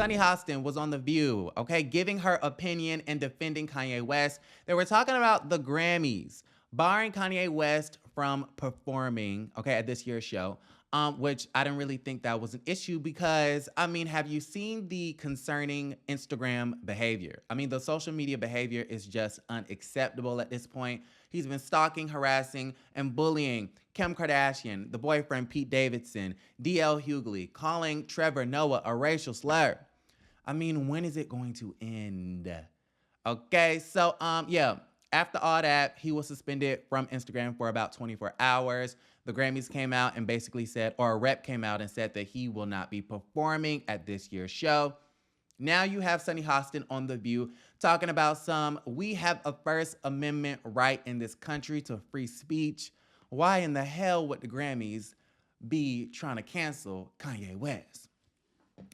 Sunny Hostin was on The View, okay, giving her opinion and defending Kanye West. They were talking about the Grammys, barring Kanye West from performing, okay, at this year's show, which I didn't really think that was an issue because, I mean, have you seen the concerning Instagram behavior? I mean, the social media behavior is just unacceptable at this point. He's been stalking, harassing, and bullying Kim Kardashian, the boyfriend Pete Davidson, DL Hughley, calling Trevor Noah a racial slur. I mean, when is it going to end? Okay, so yeah, after all that, he was suspended from Instagram for about 24 hours. The Grammys came out and basically said, or a rep came out and said that he will not be performing at this year's show. Now you have Sunny Hostin on The View talking about we have a First Amendment right in this country to free speech. Why in the hell would the Grammys be trying to cancel Kanye West?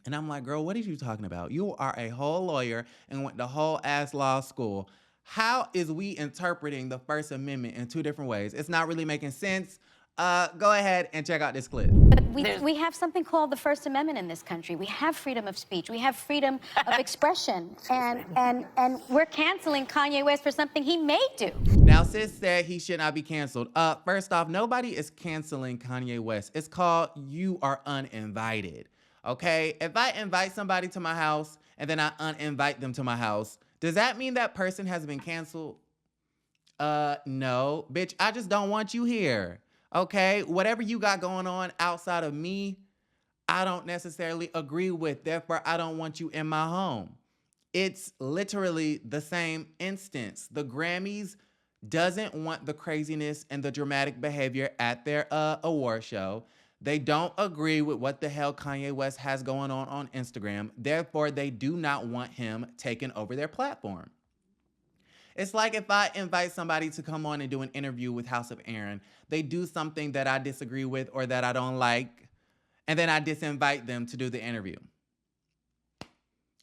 And I'm like, girl, what are you talking about? You are a whole lawyer and went to whole ass law school. How is we interpreting the First Amendment in two different ways? It's not really making sense. Go ahead and check out this clip. But we have something called the First Amendment in this country. We have freedom of speech. We have freedom of expression. And we're canceling Kanye West for something he may do. Now, sis said he should not be canceled. First off, nobody is canceling Kanye West. It's called you are uninvited. Okay? If I invite somebody to my house and then I uninvite them to my house, does that mean that person has been canceled? No. Bitch, I just don't want you here. Okay, whatever you got going on outside of me, I don't necessarily agree with. Therefore, I don't want you in my home. It's literally the same instance. The Grammys doesn't want the craziness and the dramatic behavior at their award show. They don't agree with what the hell Kanye West has going on Instagram. Therefore, they do not want him taking over their platform. It's like if I invite somebody to come on and do an interview with House of Aaron, they do something that I disagree with or that I don't like, and then I disinvite them to do the interview.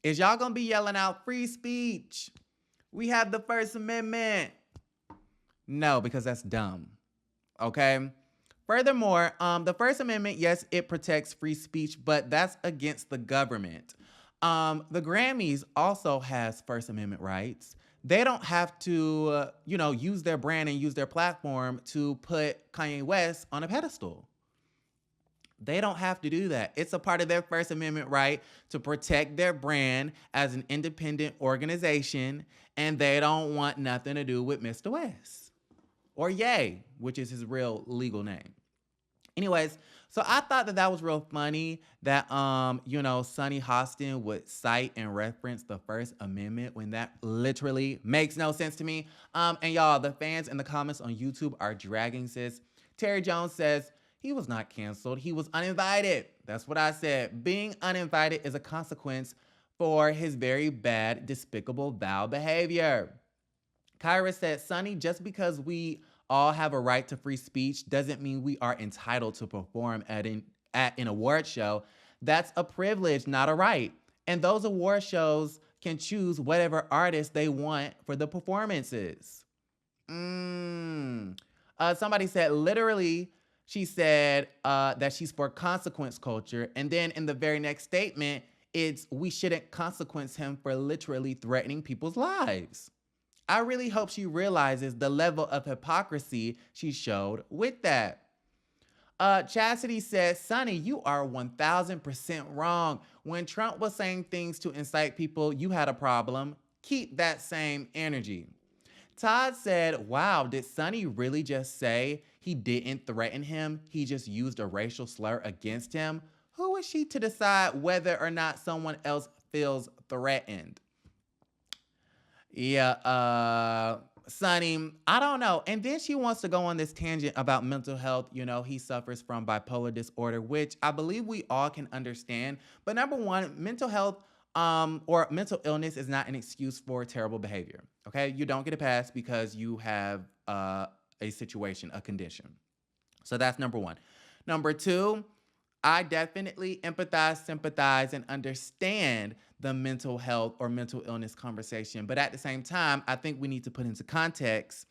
Is y'all gonna be yelling out free speech? We have the First Amendment. No, because that's dumb, okay? Furthermore, the First Amendment, yes, it protects free speech, but that's against the government. The Grammys also has First Amendment rights. They don't have to, use their brand and use their platform to put Kanye West on a pedestal. They don't have to do that. It's a part of their First Amendment right to protect their brand as an independent organization, and they don't want nothing to do with Mr. West. Or Ye, which is his real legal name. Anyways, so I thought that was real funny that, Sunny Hostin would cite and reference the First Amendment when that literally makes no sense to me. And y'all, the fans in the comments on YouTube are dragging sis. Terry Jones says he was not canceled. He was uninvited. That's what I said. Being uninvited is a consequence for his very bad, despicable, vile behavior. Kyra said, Sunny, just because we all have a right to free speech doesn't mean we are entitled to perform at an award show. That's a privilege, not a right. And those award shows can choose whatever artist they want for the performances. Somebody said, literally, she said that she's for consequence culture. And then in the very next statement, it's we shouldn't consequence him for literally threatening people's lives. I really hope she realizes the level of hypocrisy she showed with that. Chastity says, Sunny, you are 1000% wrong. When Trump was saying things to incite people, you had a problem. Keep that same energy. Todd said, wow, did Sunny really just say he didn't threaten him? He just used a racial slur against him? Who is she to decide whether or not someone else feels threatened? Yeah, Sunny, I don't know. And then she wants to go on this tangent about mental health. He suffers from bipolar disorder, which I believe we all can understand. But number one, mental health or mental illness is not an excuse for terrible behavior. Okay, you don't get a pass because you have a situation, a condition. So that's number one. Number two, I definitely empathize, sympathize, and understand the mental health or mental illness conversation. But at the same time, I think we need to put into context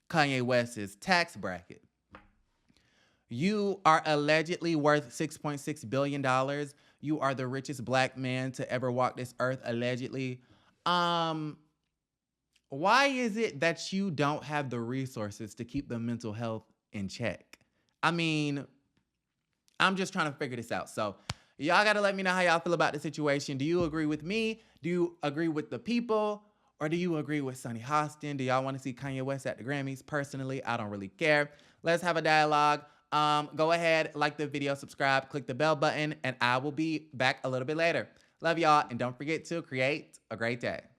Kanye West's tax bracket. You are allegedly worth $6.6 billion. You are the richest black man to ever walk this earth, allegedly. Um, why is it that you don't have the resources to keep the mental health in check? I mean, I'm just trying to figure this out. So, y'all got to let me know how y'all feel about the situation. Do you agree with me? Do you agree with the people? Or do you agree with Sunny Hostin? Do y'all want to see Kanye West at the Grammys? Personally, I don't really care. Let's have a dialogue. Go ahead, like the video, subscribe, click the bell button, and I will be back a little bit later. Love y'all, and don't forget to create a great day.